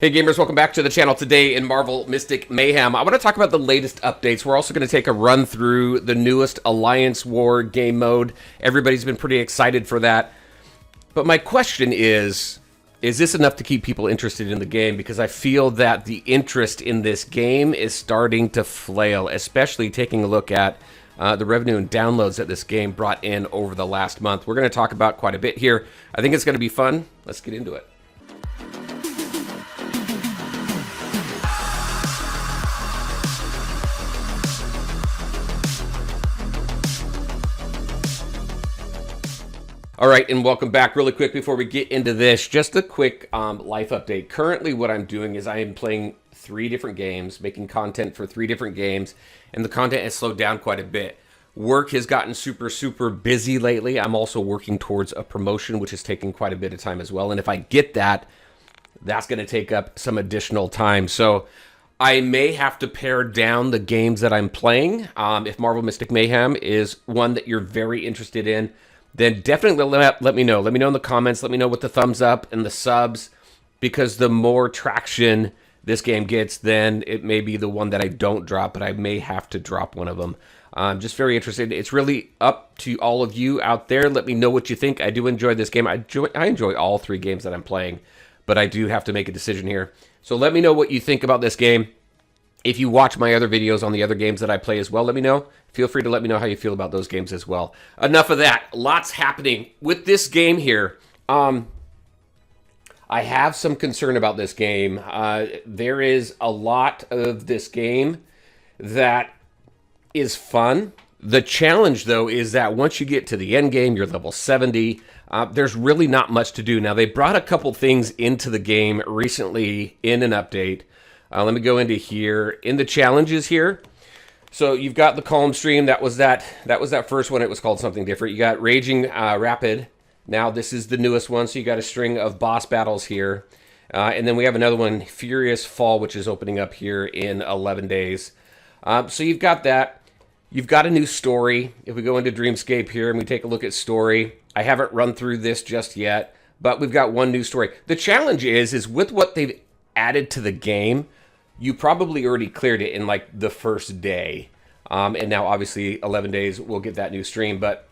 Hey gamers, welcome back to the channel. Today in Marvel Mystic Mayhem, I want to talk about the latest updates. We're also going to take a run through the newest Alliance War game mode. Everybody's been pretty excited for that. But my question is this enough to keep people interested in the game? Because I feel that the interest in this game is starting to flail, especially taking a look at the revenue and downloads that this game brought in over the last month. We're going to talk about quite a bit here. I think it's going to be fun. Let's get into it. All right, and welcome back. Really quick before we get into this, just a quick life update. Currently, what I'm doing is I am playing 3 different games, making content for 3 different games, and the content has slowed down quite a bit. Work has gotten super busy lately. I'm also working towards a promotion, which is taking quite a bit of time as well. And if I get that, that's going to take up some additional time. So I may have to pare down the games that I'm playing. If Marvel Mystic Mayhem is one that you're very interested in, then definitely let me know. Let me know in the comments. Let me know with the thumbs up and the subs, because the more traction this game gets, then it may be the one that I don't drop, but I may have to drop one of them. I'm just very interested. It's really up to all of you out there. Let me know what you think. I do enjoy this game. I enjoy all 3 games that I'm playing, but I do have to make a decision here. So let me know what you think about this game. If you watch my other videos on the other games that I play as well, let me know. Feel free to let me know how you feel about those games as well. Enough of that. Lots happening with this game here. I have some concern about this game. There is a lot of this game that is fun. The challenge, though, is that once you get to the end game, you're level 70, there's really not much to do. Now, they brought a couple things into the game recently in an update. Let me go into here in the challenges here. So you've got the Calm Stream. That was that first one. It was called something different. You got Raging Rapid. Now this is the newest one. So you got a string of boss battles here, and then we have another one, Furious Fall, which is opening up here in 11 days. So you've got that. You've got a new story. If we go into Dreamscape here and we take a look at story, I haven't run through this just yet, but we've got one new story. The challenge is with what they've added to the game, you probably already cleared it in like the first day. And now obviously 11 days we'll get that new stream, but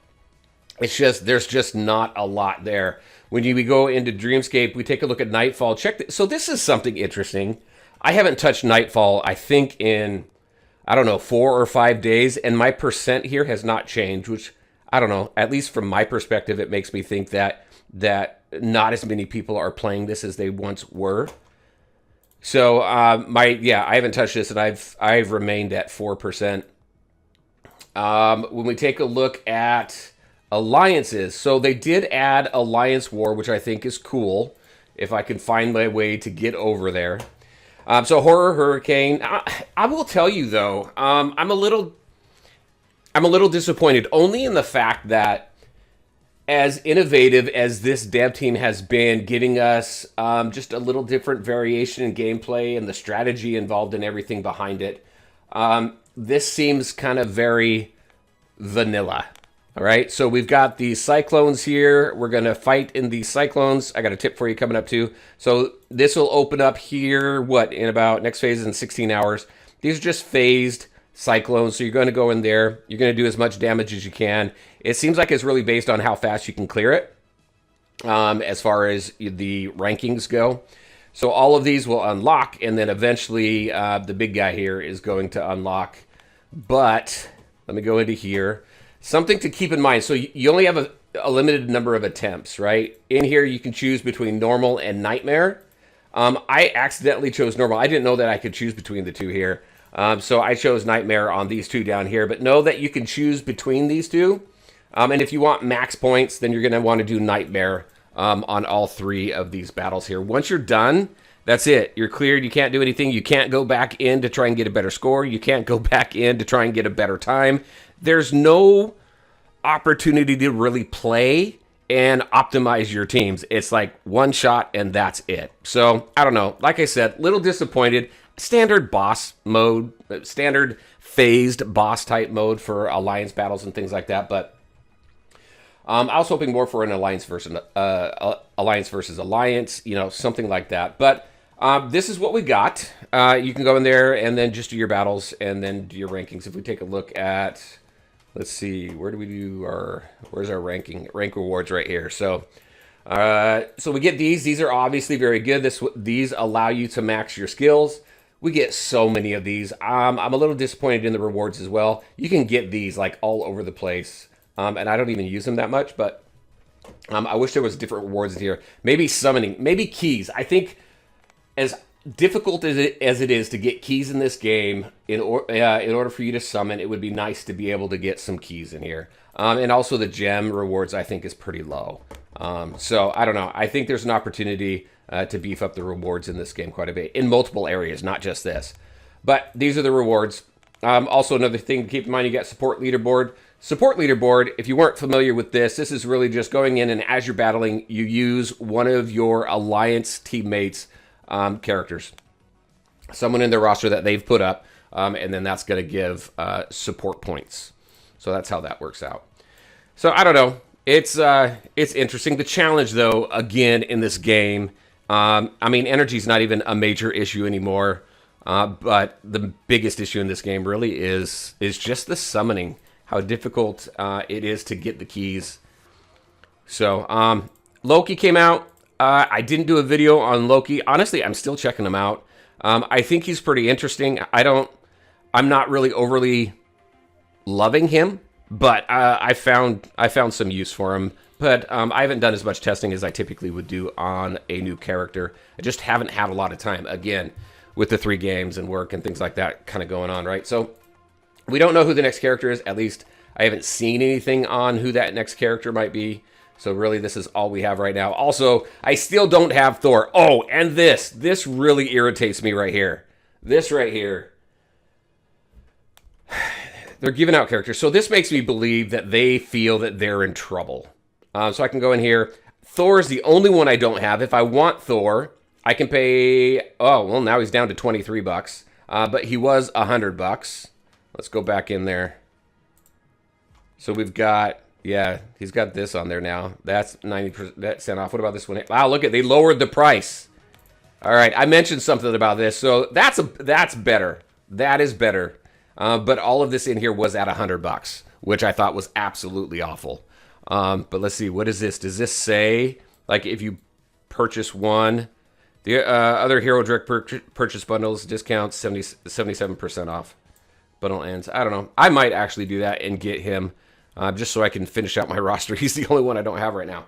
it's just, there's just not a lot there. When we go into Dreamscape, we take a look at Nightfall. So this is something interesting. I haven't touched Nightfall, I think in, I don't know, 4 or 5 days, and my percent here has not changed, which, I don't know, at least from my perspective, it makes me think that not as many people are playing this as they once were. So I haven't touched this, and I've remained at 4%. When we take a look at alliances, so they did add Alliance War, which I think is cool. If I can find my way to get over there. So Horror Hurricane. I will tell you though, I'm a little disappointed, only in the fact that, as innovative as this dev team has been, giving us just a little different variation in gameplay and the strategy involved in everything behind it, this seems kind of very vanilla. All right, so we've got these cyclones here. We're going to fight in these cyclones. I got a tip for you coming up too. So this will open up here, in about, next phase is in 16 hours. These are just phased cyclones, so you're going to go in there. You're going to do as much damage as you can. It seems like it's really based on how fast you can clear it, as far as the rankings go. So all of these will unlock, and then eventually the big guy here is going to unlock. But let me go into here. Something to keep in mind. So you only have a limited number of attempts, right? In here you can choose between normal and nightmare. I accidentally chose normal. I didn't know that I could choose between the two here. So I chose Nightmare on these 2 down here, but know that you can choose between these 2. And if you want max points, then you're going to want to do Nightmare on all 3 of these battles here. Once you're done, that's it. You're cleared. You can't do anything. You can't go back in to try and get a better score. You can't go back in to try and get a better time. There's no opportunity to really play and optimize your teams. It's like one shot and that's it. So, I don't know. Like I said, little disappointed. Standard boss mode, standard phased boss type mode for alliance battles and things like that, but I was hoping more for an alliance versus alliance, you know, something like that. But This is what we got. You can go in there and then just do your battles and then do your rankings. If we take a look at, let's see, where do we do our, where's our ranking? Rank rewards right here. So we get these. These are obviously very good. These allow you to max your skills. We get so many of these. I'm a little disappointed in the rewards as well. You can get these like all over the place. And I don't even use them that much, but I wish there was different rewards in here. Maybe summoning, maybe keys. I think as difficult as it is to get keys in this game, in order for you to summon, it would be nice to be able to get some keys in here. And also the gem rewards, I think, is pretty low. So I don't know. I think there's an opportunity to beef up the rewards in this game quite a bit in multiple areas, not just this. But these are the rewards. Also, another thing to keep in mind, you got support leaderboard. Support leaderboard, if you weren't familiar with this is really just going in and as you're battling, you use one of your alliance teammates' characters. Someone in their roster that they've put up, and then that's going to give support points. So that's how that works out. So I don't know. It's interesting. The challenge, though, again, in this game, I mean, energy is not even a major issue anymore. But the biggest issue in this game really is just the summoning. How difficult it is to get the keys. So, Loki came out. I didn't do a video on Loki. Honestly, I'm still checking him out. I think he's pretty interesting. I'm not really overly loving him, but I found some use for him. But I haven't done as much testing as I typically would do on a new character. I just haven't had a lot of time, again, with the 3 games and work and things like that kind of going on, right? So we don't know who the next character is. At least I haven't seen anything on who that next character might be. So really, this is all we have right now. Also, I still don't have Thor. Oh, and this really irritates me right here. This right here. They're giving out characters. So this makes me believe that they feel that they're in trouble. So I can go in here. Thor is the only one I don't have. If I want Thor, I can pay... Oh, well, now he's down to 23 bucks. But he was 100 bucks. Let's go back in there. So we've got... Yeah, he's got this on there now. That's 90% off. What about this one? Wow, look at, they lowered the price. All right, I mentioned something about this. So that's better. That is better. But all of this in here was at 100 bucks, which I thought was absolutely awful. But let's see, what is this? Does this say, like, if you purchase one, the other Hero Direct purchase bundles, discounts, 77% off. Bundle ends. I don't know. I might actually do that and get him just so I can finish out my roster. He's the only one I don't have right now.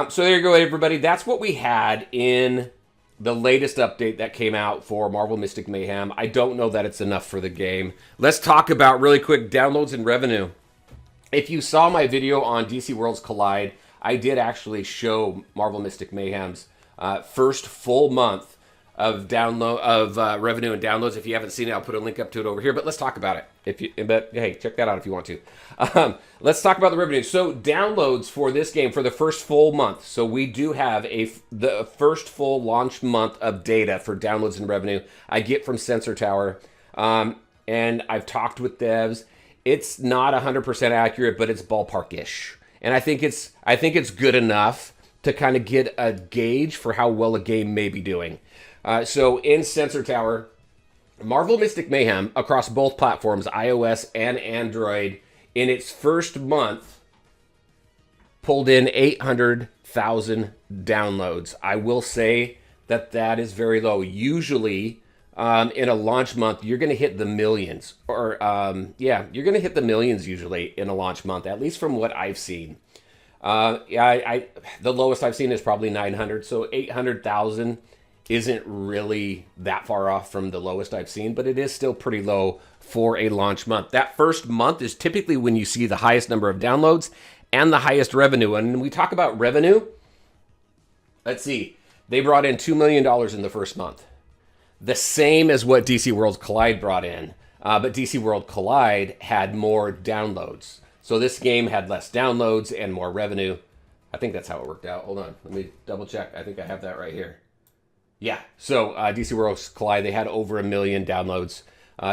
So there you go, everybody. That's what we had in the latest update that came out for Marvel Mystic Mayhem. I don't know that it's enough for the game. Let's talk about really quick downloads and revenue. If you saw my video on DC Worlds Collide, I did actually show Marvel Mystic Mayhem's first full month of revenue and downloads. If you haven't seen it, I'll put a link up to it over here. But let's talk about it. But hey, check that out if you want to. Let's talk about the revenue. So downloads for this game for the first full month. So we do have the first full launch month of data for downloads and revenue. I get from Sensor Tower, and I've talked with devs. It's not 100% accurate, but it's ballpark-ish. And I think it's good enough to kind of get a gauge for how well a game may be doing. So in Sensor Tower, Marvel Mystic Mayhem across both platforms, iOS and Android, in its first month, pulled in 800,000 downloads. I will say that is very low. Usually, in a launch month, you're going to hit the millions. You're going to hit the millions usually in a launch month, at least from what I've seen. The lowest I've seen is probably 900, so 800,000 isn't really that far off from the lowest I've seen, but it is still pretty low for a launch month. That first month is typically when you see the highest number of downloads and the highest revenue. And when we talk about revenue, let's see, they brought in $2 million in the first month. The same as what DC Worlds Collide brought in, but DC World Collide had more downloads. So this game had less downloads and more revenue. I think that's how it worked out. Hold on, let me double check. I think I have that right here. Yeah, so DC Worlds Collide, they had over 1 million downloads.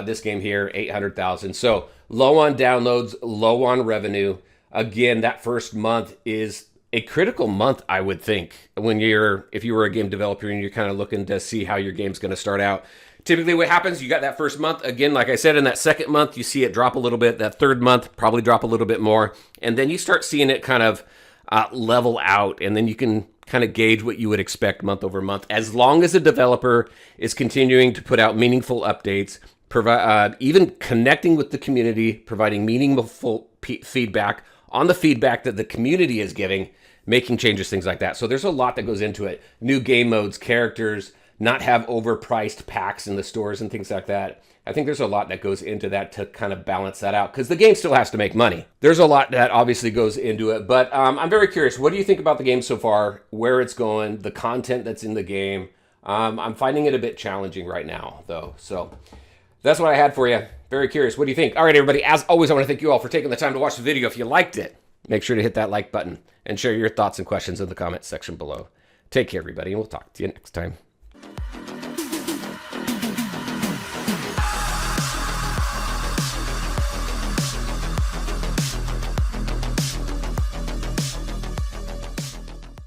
This game here, 800,000. So low on downloads, low on revenue. Again, that first month is a critical month, I would think, if you were a game developer and you're kind of looking to see how your game's going to start out. Typically what happens, you got that first month. Again, like I said, in that second month, you see it drop a little bit. That third month, probably drop a little bit more. And then you start seeing it kind of level out. And then you can kind of gauge what you would expect month over month. As long as the developer is continuing to put out meaningful updates, even connecting with the community, providing meaningful feedback on the feedback that the community is giving, making changes, things like that. So there's a lot that goes into it. New game modes, characters, not have overpriced packs in the stores and things like that. I think there's a lot that goes into that to kind of balance that out, because the game still has to make money. There's a lot that obviously goes into it, but I'm very curious. What do you think about the game so far, where it's going, the content that's in the game? I'm finding it a bit challenging right now, though. So that's what I had for you. Very curious. What do you think? All right, everybody. As always, I want to thank you all for taking the time to watch the video. If you liked it, make sure to hit that like button and share your thoughts and questions in the comments section below. Take care, everybody, and we'll talk to you next time.